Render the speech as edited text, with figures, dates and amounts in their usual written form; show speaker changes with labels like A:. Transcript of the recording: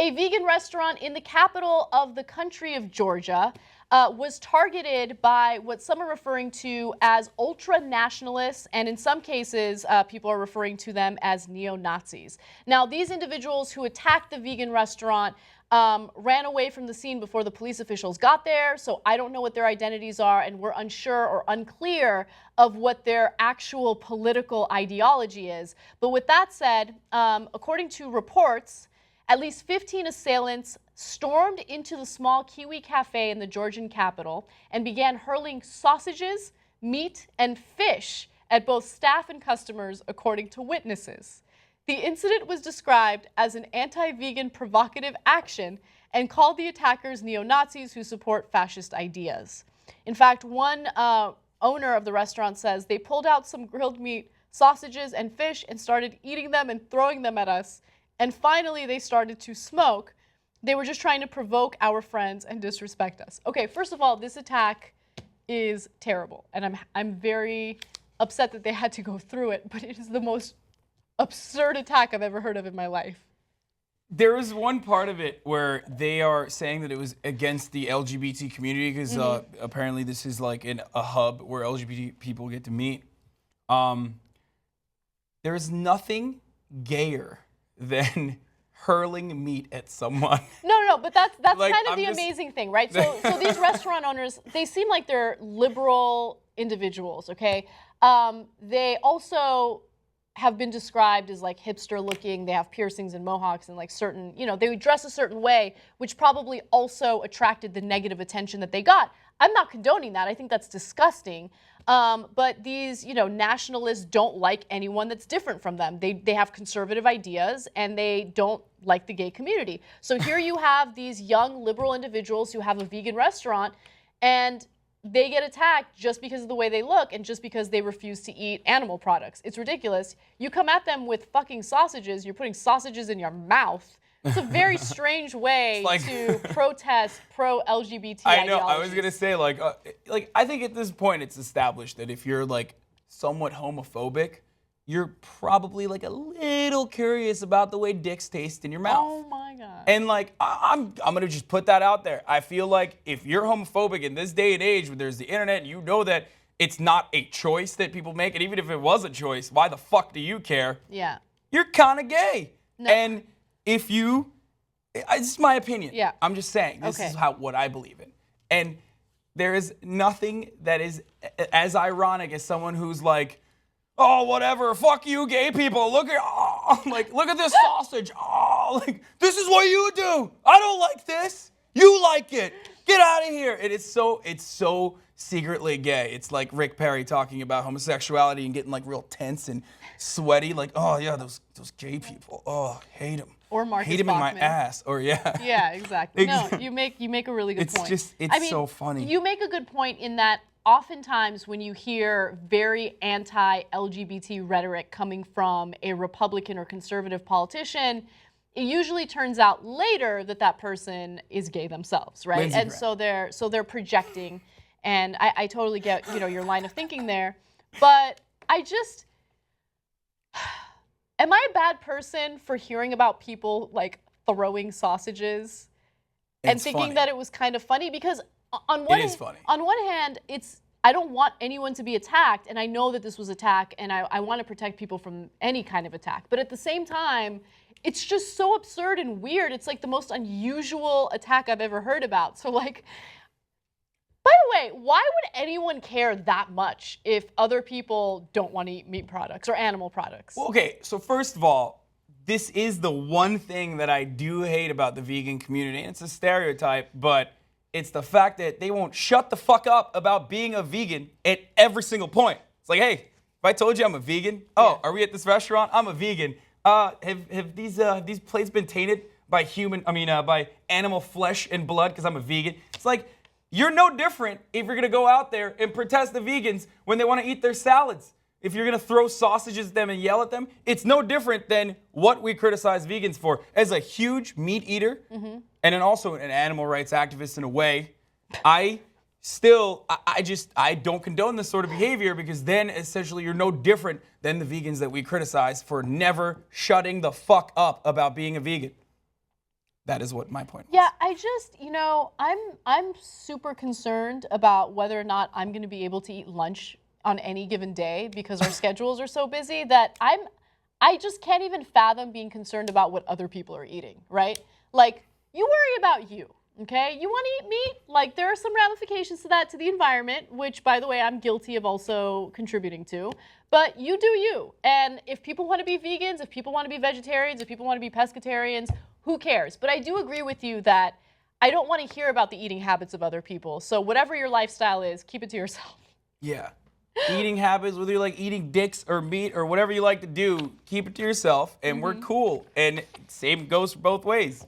A: A vegan restaurant in the capital of the country of Georgia was targeted by what some are referring to as ultra-nationalists, and in some cases, people are referring to them as neo-Nazis. Now, these individuals who attacked the vegan restaurant ran away from the scene before the police officials got there, so I don't know what their identities are, and we're unsure or unclear of what their actual political ideology is. But with that said, according to reports, at least 15 assailants stormed into the small Kiwi Cafe in the Georgian capital and began hurling sausages, meat, and fish at both staff and customers, according to witnesses. The incident was described as an anti-vegan provocative action and called the attackers neo-Nazis who support fascist ideas. In fact, one owner of the restaurant says they pulled out some grilled meat, sausages, and fish and started eating them and throwing them at us. And finally, they started to smoke. They were just trying to provoke our friends and disrespect us. Okay, first of all, this attack is terrible, and I'm very upset that they had to go through it, but it is the most absurd attack I've ever heard of in my life.
B: There is one part of it where they are saying that it was against the LGBT community because apparently this is like a hub where LGBT people get to meet. There is nothing gayer than hurling meat at someone.
A: No, but that's
B: like,
A: kind of the amazing thing, right? So these restaurant owners, they seem like they're liberal individuals, okay? They also have been described as like hipster looking. They have piercings and mohawks and like certain, they dress a certain way, which probably also attracted the negative attention that they got. I'm not condoning that. I think that's disgusting. But these, nationalists don't like anyone that's different from them. They have conservative ideas and they don't like the gay community. So here you have these young liberal individuals who have a vegan restaurant and they get attacked just because of the way they look and just because they refuse to eat animal products. It's ridiculous. You come at them with fucking sausages, you're putting sausages in your mouth. It's a very strange way to protest pro-LGBT
B: I know.
A: ideologies.
B: I was gonna say, I think at this point it's established that if you're like somewhat homophobic, you're probably like a little curious about the way dicks taste in your mouth.
A: Oh my God.
B: And like, I'm gonna just put that out there. I feel like if you're homophobic in this day and age, where there's the internet, and you know that it's not a choice that people make, and even if it was a choice, why the fuck do you care?
A: Yeah.
B: You're kind of gay.
A: No.
B: And if you, this is my opinion.
A: Yeah.
B: I'm just saying, this is what I believe in. And there is nothing that is as ironic as someone who's like, oh, whatever, fuck you, gay people. Look at this sausage. Oh, this is what you do. I don't like this. You like it. Get out of here. And it's so secretly gay. It's like Rick Perry talking about homosexuality and getting like real tense and sweaty. Like, oh yeah, those gay people. Oh, hate them.
A: Or Marcus
B: hate him in my
A: Bachman.
B: ass. Or yeah.
A: Yeah, exactly. No, you make a really good point.
B: It's so funny.
A: You make a good point in that oftentimes when you hear very anti-LGBT rhetoric coming from a Republican or conservative politician, it usually turns out later that that person is gay themselves, right?
B: Lindsey
A: and
B: Graham.
A: so they're projecting, and I totally get your line of thinking there, but I just. Am I a bad person for hearing about people like throwing sausages and thinking that it was kind of funny? Because on one hand, I don't want anyone to be attacked, and I know that this was attack, and I want to protect people from any kind of attack. But at the same time, it's just so absurd and weird. It's like the most unusual attack I've ever heard about. So like, by the way, why would anyone care that much if other people don't want to eat meat products or animal products?
B: Well, okay, so first of all, this is the one thing that I do hate about the vegan community. And it's a stereotype, but it's the fact that they won't shut the fuck up about being a vegan at every single point. It's like, hey, if I told you I'm a vegan, are we at this restaurant? I'm a vegan. Have these plates been tainted by by animal flesh and blood because I'm a vegan? It's like, you're no different if you're going to go out there and protest the vegans when they want to eat their salads. If you're going to throw sausages at them and yell at them, it's no different than what we criticize vegans for. As a huge meat eater and then also an animal rights activist in a way, I don't condone this sort of behavior because then essentially you're no different than the vegans that we criticize for never shutting the fuck up about being a vegan. That is what my point was.
A: Yeah, I just, I'm super concerned about whether or not I'm going to be able to eat lunch on any given day because our schedules are so busy that I just can't even fathom being concerned about what other people are eating, right? Like, you worry about you, okay? You want to eat meat? Like, there are some ramifications to that, to the environment, which, by the way, I'm guilty of also contributing to. But you do you. And if people want to be vegans, if people want to be vegetarians, if people want to be pescatarians, who cares? But I do agree with you that I don't want to hear about the eating habits of other people. So whatever your lifestyle is, keep it to yourself.
B: Yeah. Eating habits, whether you like eating dicks or meat or whatever you like to do, keep it to yourself, and we're cool. And same goes for both ways.